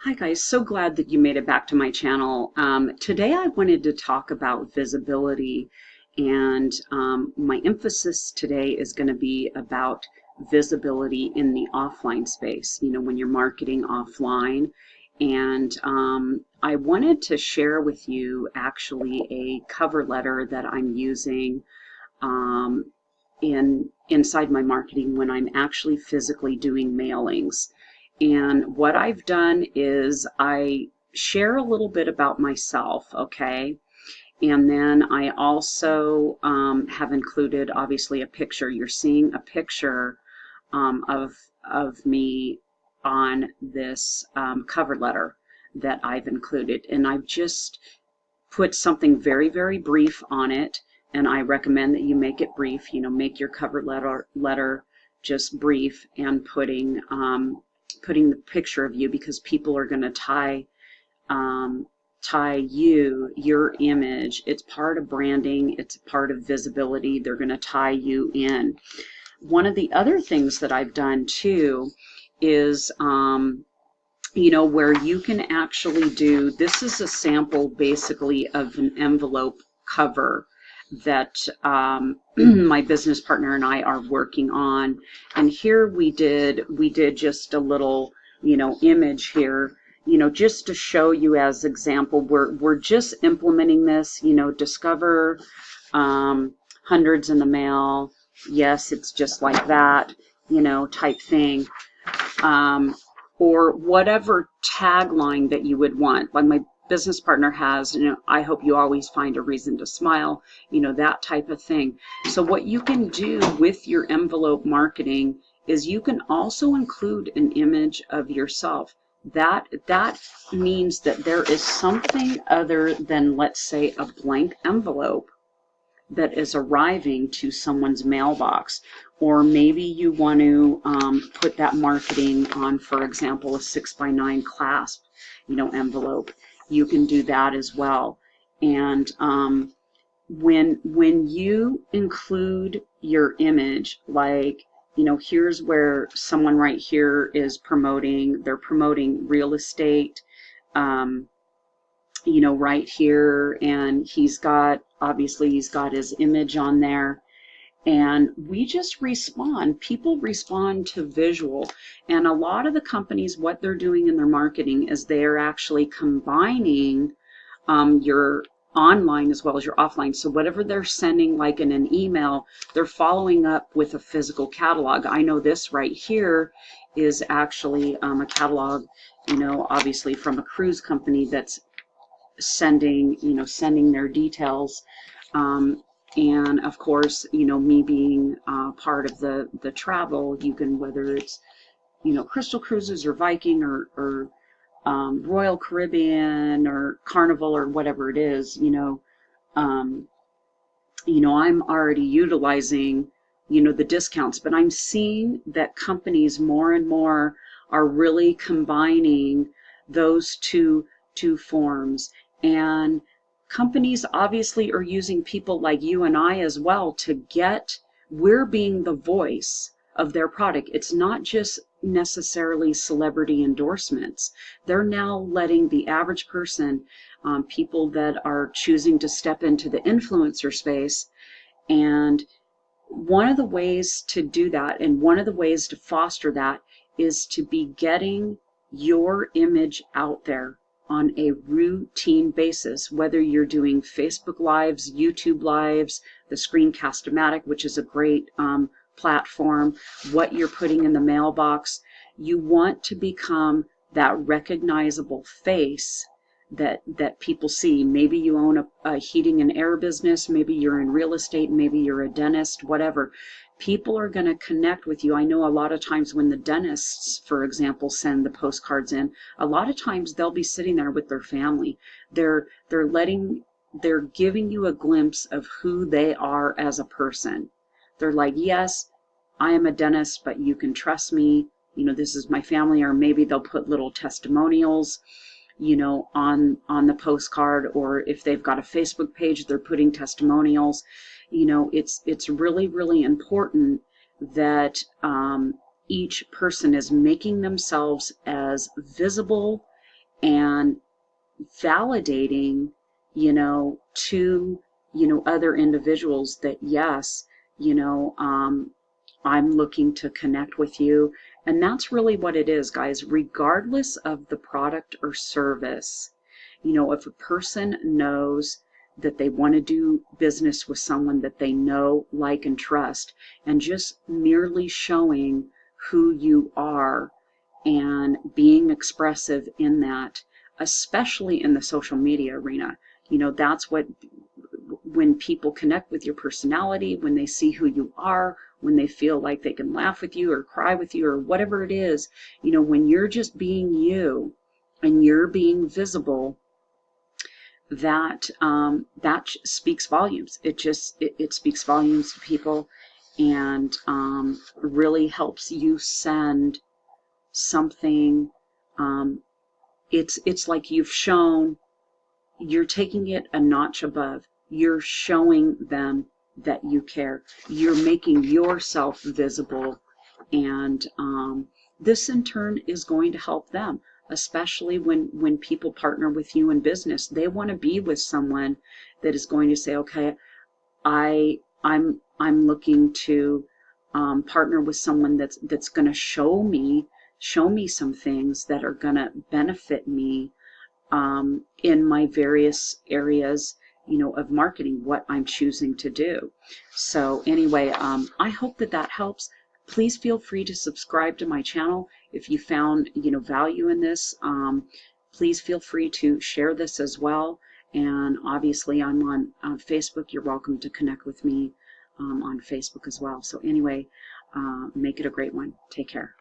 Hi guys, so glad that you made it back to my channel. Today I wanted to talk about visibility, and my emphasis today is going to be about visibility in the offline space, when you're marketing offline. And I wanted to share with you actually a cover letter that I'm using um, inside my marketing when I'm actually physically doing mailings. And what I've done is I share a little bit about myself, okay? And then I also have included, obviously, a picture. You're seeing a picture of me on this cover letter that I've included. And I've just put something very, very brief on it. And I recommend that you make it brief. Make your cover letter just brief, and putting the picture of you, because people are going to tie your image. It's part of branding. It's part of visibility. They're going to tie you in. One of the other things that I've done too is where you can actually do, this is a sample basically of an envelope cover that my business partner and I are working on. And here we did just a little, image here, just to show you as example. We're just implementing this, discover hundreds in the mail. Yes, it's just like that, type thing. Or whatever tagline that you would want. Like my business partner has, I hope you always find a reason to smile, that type of thing. So what you can do with your envelope marketing is you can also include an image of yourself. That means that there is something other than, let's say, a blank envelope that is arriving to someone's mailbox. Or maybe you want to put that marketing on, for example, a 6x9 clasp, envelope. You can do that as well. And when you include your image, like, here's where someone right here is they're promoting real estate, right here, and obviously he's got his image on there. And we just people respond to visual. And a lot of the companies, what they're doing in their marketing is they're actually combining your online as well as your offline. So whatever they're sending, like in an email, they're following up with a physical catalog. I know this right here is actually a catalog, obviously from a cruise company that's sending their details. And of course, me being part of the travel, you can, whether it's, Crystal Cruises or Viking or Royal Caribbean or Carnival or whatever it is, I'm already utilizing, the discounts, but I'm seeing that companies more and more are really combining those two forms. And companies obviously are using people like you and I as well we're being the voice of their product. It's not just necessarily celebrity endorsements. They're now letting the average person, people that are choosing to step into the influencer space. And one of the ways to do that, and one of the ways to foster that, is to be getting your image out there on a routine basis, whether you're doing Facebook Lives, YouTube Lives, the Screencast-O-Matic, which is a great platform, what you're putting in the mailbox. You want to become that recognizable face that people see. Maybe you own a heating and air business, maybe you're in real estate, maybe you're a dentist, whatever. People are going to connect with you. I know a lot of times when the dentists, for example, send the postcards in, a lot of times they'll be sitting there with their family. They're giving you a glimpse of who they are as a person. They're like, yes, I am a dentist, but you can trust me. This is my family. Or maybe they'll put little testimonials, on the postcard, or if they've got a Facebook page, they're putting testimonials. It's really, really important that each person is making themselves as visible and validating, to, other individuals that yes, I'm looking to connect with you. And that's really what it is, guys, regardless of the product or service. If a person knows that they want to do business with someone that they know, like, and trust, and just merely showing who you are and being expressive in that, especially in the social media arena, that's what, when people connect with your personality, when they see who you are, when they feel like they can laugh with you or cry with you or whatever it is, when you're just being you and you're being visible, that speaks volumes. It speaks volumes to people, and really helps you send something. It's like you're taking it a notch above. You're showing them that you care. You're making yourself visible, and this in turn is going to help them, especially when people partner with you in business. They want to be with someone that is going to say, okay, I'm looking to partner with someone that's going to show me some things that are going to benefit me in my various areas, of marketing, what I'm choosing to do. So anyway, I hope that helps. Please feel free to subscribe to my channel if you found, value in this. Please feel free to share this as well. And obviously I'm on Facebook. You're welcome to connect with me on Facebook as well. So anyway, make it a great one. Take care.